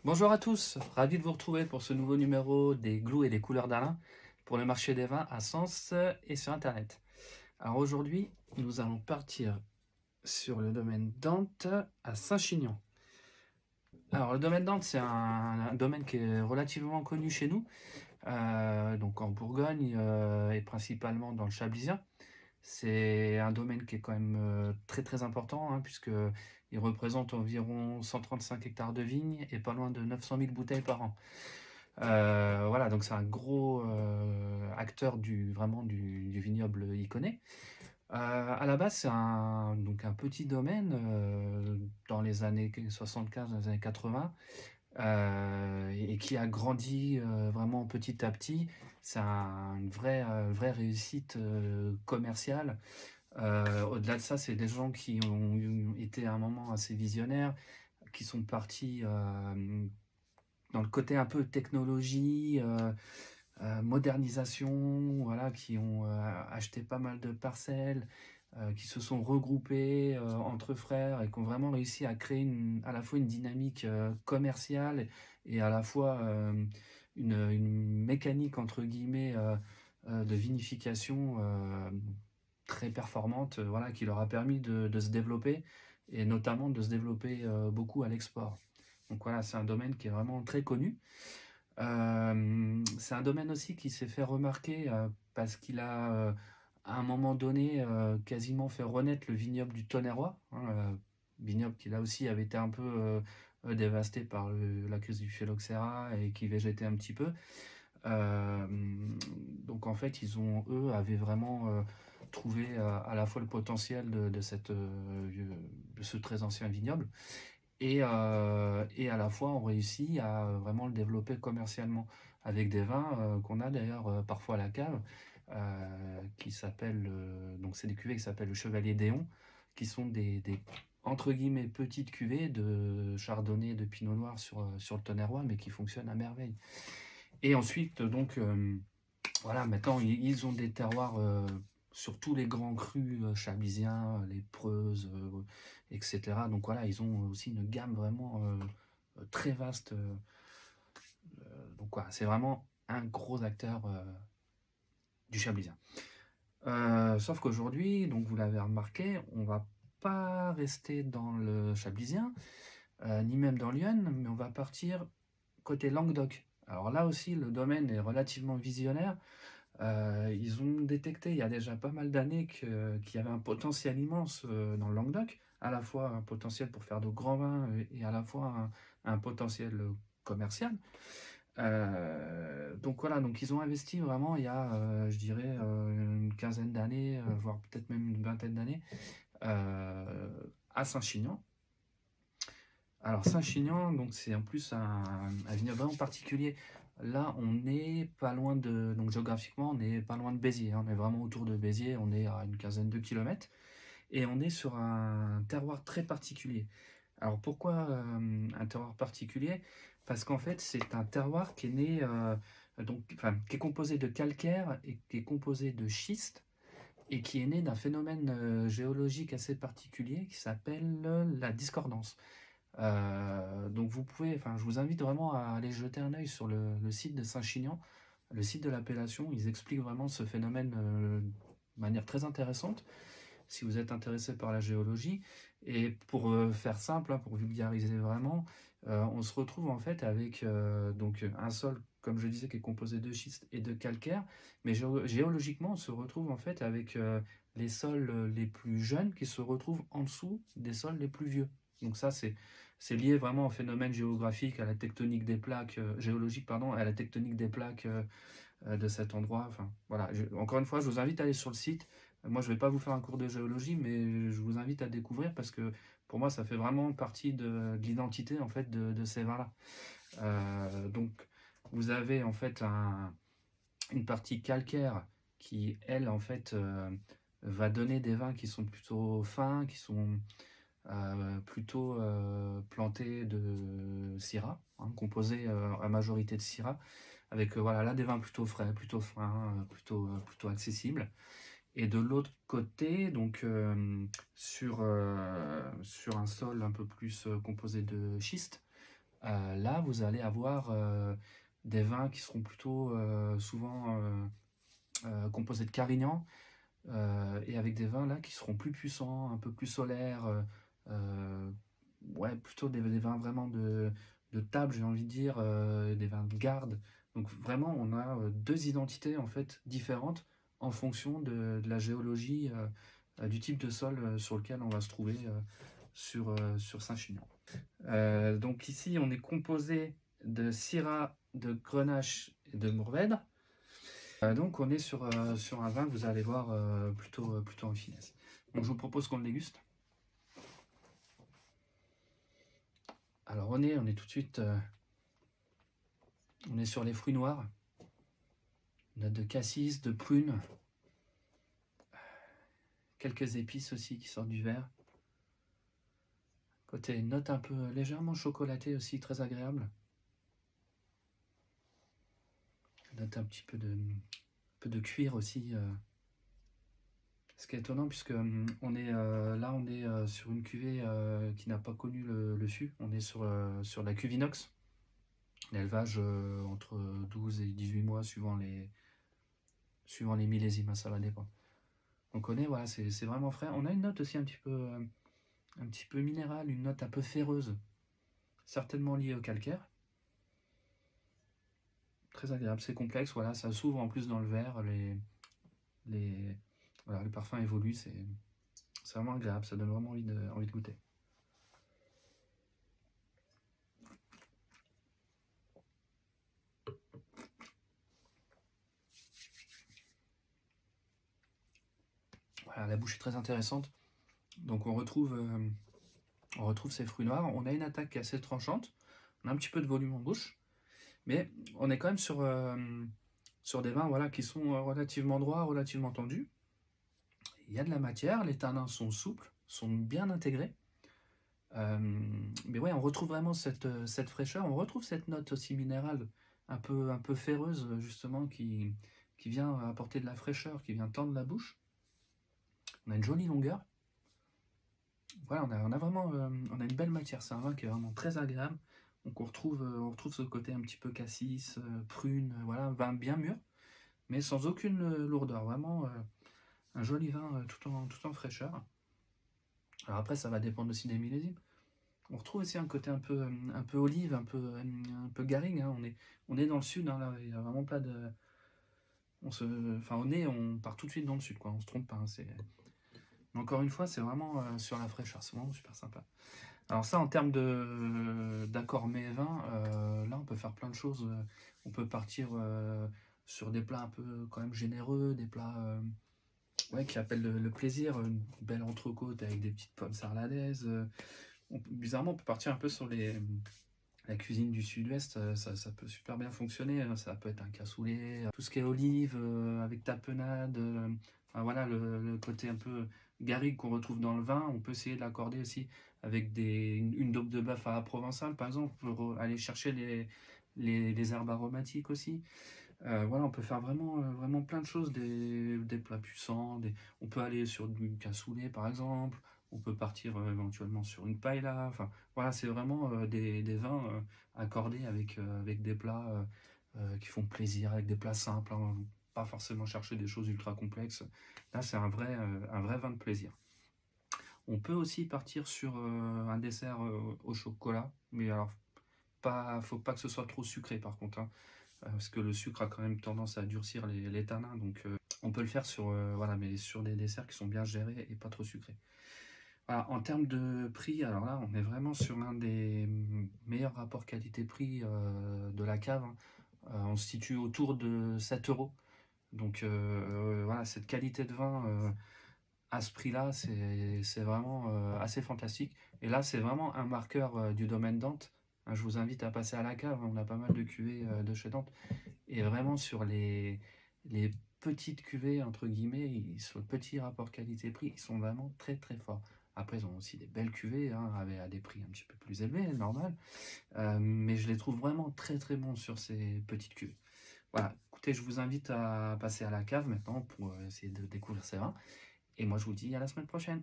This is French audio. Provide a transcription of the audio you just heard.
Bonjour à tous, ravi de vous retrouver pour ce nouveau numéro des Glous et des couleurs d'Alain pour le marché des vins à Sens et sur Internet. Alors aujourd'hui, nous allons partir sur le domaine Dante à Saint-Chinian. Alors le domaine Dante, c'est un domaine qui est relativement connu chez nous, donc en Bourgogne et principalement dans le Chablisien. C'est un domaine qui est quand même très très important, hein, puisque il représente environ 135 hectares de vignes et pas loin de 900 000 bouteilles par an. Voilà, donc c'est un gros acteur vraiment du vignoble iconé. À la base, c'est donc un petit domaine dans les années 75, dans les années 80, et qui a grandi vraiment petit à petit. C'est une vraie réussite commerciale. Au-delà de ça, c'est des gens qui ont été à un moment assez visionnaires, qui sont partis dans le côté un peu technologie, modernisation, voilà, qui ont acheté pas mal de parcelles, qui se sont regroupés entre frères et qui ont vraiment réussi à créer à la fois une dynamique commerciale et à la fois une mécanique entre guillemets de vinification très performante, voilà, qui leur a permis de se développer et notamment de se développer beaucoup à l'export. Donc voilà, c'est un domaine qui est vraiment très connu. C'est un domaine aussi qui s'est fait remarquer parce qu'il a, à un moment donné, quasiment fait renaître le vignoble du Tonnerrois, hein, vignoble qui là aussi avait été un peu dévasté par la crise du phylloxéra et qui végétait un petit peu. Euh, donc en fait, eux, avaient vraiment trouvé à la fois le potentiel de ce très ancien vignoble et à la fois on réussit à vraiment le développer commercialement avec des vins qu'on a d'ailleurs parfois à la cave qui s'appellent donc c'est des cuvées qui s'appellent le Chevalier d'Éon qui sont des entre guillemets petites cuvées de chardonnay de pinot noir sur le Tonnerrois mais qui fonctionnent à merveille. Et ensuite donc voilà, maintenant ils ont des terroirs sur tous les grands crus chablisien, les Preuses, etc. Donc voilà, ils ont aussi une gamme vraiment très vaste. Donc voilà, c'est vraiment un gros acteur du chablisien. Sauf qu'aujourd'hui, donc vous l'avez remarqué, on va pas rester dans le chablisien, ni même dans Lyon, mais on va partir côté Languedoc. Alors là aussi, le domaine est relativement visionnaire. Ils ont détecté il y a déjà pas mal d'années qu'il y avait un potentiel immense dans le Languedoc, à la fois un potentiel pour faire de grands vins et à la fois un potentiel commercial. Donc voilà, donc ils ont investi vraiment il y a, je dirais, une quinzaine d'années, voire peut-être même une vingtaine d'années, euh, à Saint-Chinian. Alors Saint-Chinian, donc c'est en plus un vignoble vraiment particulier. Là, on est pas loin de, donc géographiquement, on est pas loin de Béziers, hein. On est vraiment autour de Béziers, on est à une quinzaine de kilomètres et on est sur un terroir très particulier. Alors pourquoi un terroir particulier? Parce qu'en fait, c'est un terroir qui est né, donc, enfin, qui est composé de calcaire et qui est composé de schiste et qui est né d'un phénomène géologique assez particulier qui s'appelle la discordance. Donc vous pouvez, enfin, je vous invite vraiment à aller jeter un œil sur le site de Saint-Chinian, le site de l'appellation. Ils expliquent vraiment ce phénomène de manière très intéressante si vous êtes intéressé par la géologie. Et pour faire simple, hein, pour vulgariser vraiment, on se retrouve en fait avec donc un sol, comme je disais, qui est composé de schiste et de calcaire, mais géologiquement, on se retrouve en fait avec les sols les plus jeunes qui se retrouvent en dessous des sols les plus vieux. Donc ça, c'est lié vraiment au phénomène géographique, à la tectonique des plaques, géologique, pardon, à la tectonique des plaques de cet endroit. Enfin, voilà. Encore une fois, je vous invite à aller sur le site. Moi, je ne vais pas vous faire un cours de géologie, mais je vous invite à découvrir parce que pour moi, ça fait vraiment partie de l'identité en fait de ces vins-là. Donc, vous avez en fait une partie calcaire qui, elle, en fait, va donner des vins qui sont plutôt fins, qui sont plutôt plantés de syrah, hein, composés à majorité de syrah, avec voilà, là des vins plutôt frais, plutôt fins, plutôt accessibles. Et de l'autre côté, donc sur un sol un peu plus composé de schiste, Là, vous allez avoir des vins qui seront plutôt souvent composés de Carignan, et avec des vins là qui seront plus puissants, un peu plus solaires, euh, ouais, plutôt des vins vraiment de table, j'ai envie de dire, des vins de garde. Donc vraiment, on a deux identités en fait différentes en fonction de la géologie, du type de sol sur lequel on va se trouver sur Saint-Chinian. Donc ici, on est composé de Syrah, de Grenache et de Mourvèdre. Donc on est sur un vin que vous allez voir plutôt en finesse. Donc je vous propose qu'on le déguste. Alors on est tout de suite on est sur les fruits noirs. On a de cassis, de prunes, quelques épices aussi qui sortent du verre. Côté une note un peu légèrement chocolatée aussi, très agréable. Une note un petit peu de cuir aussi. Ce qui est étonnant puisque on est sur une cuvée qui n'a pas connu le fût. On est sur la cuve inox. L'élevage entre 12 et 18 mois suivant les millésimes, hein, ça va dépendre. Donc on est, voilà, c'est vraiment frais. On a une note aussi un petit peu minérale, une note un peu ferreuse, certainement liée au calcaire. Très agréable, c'est complexe, voilà, ça s'ouvre en plus dans le verre, voilà, le parfum évolue, c'est vraiment agréable, ça donne vraiment envie de goûter. Voilà, la bouche est très intéressante. Donc on retrouve ces fruits noirs. On a une attaque qui est assez tranchante. On a un petit peu de volume en bouche. Mais on est quand même sur des vins, voilà, qui sont relativement droits, relativement tendus. Il y a de la matière, les tanins sont souples, sont bien intégrés. Mais ouais, on retrouve vraiment cette fraîcheur. On retrouve cette note aussi minérale, un peu ferreuse, justement, qui vient apporter de la fraîcheur, qui vient tendre la bouche. On a une jolie longueur. Voilà, on a vraiment on a une belle matière. C'est un vin qui est vraiment très agréable. Donc on retrouve ce côté un petit peu cassis, prune, voilà, un vin bien mûr, mais sans aucune lourdeur. Vraiment un joli vin tout en fraîcheur. Alors après, ça va dépendre aussi des millésimes. On retrouve aussi un côté un peu olive, un peu garrigue, hein. On est dans le sud, hein, là, il n'y a vraiment pas de. Enfin, on part tout de suite dans le sud, quoi. On se trompe pas, hein, mais encore une fois, c'est vraiment sur la fraîcheur, c'est vraiment super sympa. Alors ça, en termes d'accord mets vin, là on peut faire plein de choses. On peut partir sur des plats un peu quand même généreux, des plats ouais, qui appellent le plaisir, une belle entrecôte avec des petites pommes sarladaises. Bizarrement, on peut partir un peu sur la cuisine du sud-ouest, ça peut super bien fonctionner, hein. Ça peut être un cassoulet, tout ce qui est olive, avec tapenade, enfin, voilà, le côté un peu garrigue qu'on retrouve dans le vin, on peut essayer de l'accorder aussi avec une daube de bœuf à la provençale, par exemple, pour aller chercher les herbes aromatiques aussi. Voilà, on peut faire vraiment plein de choses, des plats puissants, on peut aller sur du cassoulet par exemple, on peut partir éventuellement sur une paella, enfin voilà, c'est vraiment des vins accordés avec des plats qui font plaisir, avec des plats simples, hein, pas forcément chercher des choses ultra complexes. Là, c'est un vrai vin de plaisir. On peut aussi partir sur un dessert au chocolat, mais alors faut pas que ce soit trop sucré par contre, hein, parce que le sucre a quand même tendance à durcir les tanins, donc on peut le faire voilà, mais sur des desserts qui sont bien gérés et pas trop sucrés. Voilà, en termes de prix, alors là, on est vraiment sur un des meilleurs rapports qualité-prix de la cave, hein. On se situe autour de 7 euros. Donc voilà, cette qualité de vin à ce prix-là, c'est vraiment assez fantastique. Et là, c'est vraiment un marqueur du domaine Dante. Hein, je vous invite à passer à la cave, hein, on a pas mal de cuvées de chez Dante. Et vraiment sur les petites cuvées, entre guillemets, sur le petit rapport qualité-prix, ils sont vraiment très très forts. Après, ils ont aussi des belles cuvées, hein, à des prix un petit peu plus élevés, normal. Mais je les trouve vraiment très très bons sur ces petites cuvées. Voilà, écoutez, je vous invite à passer à la cave maintenant pour essayer de découvrir ces vins. Et moi, je vous dis à la semaine prochaine.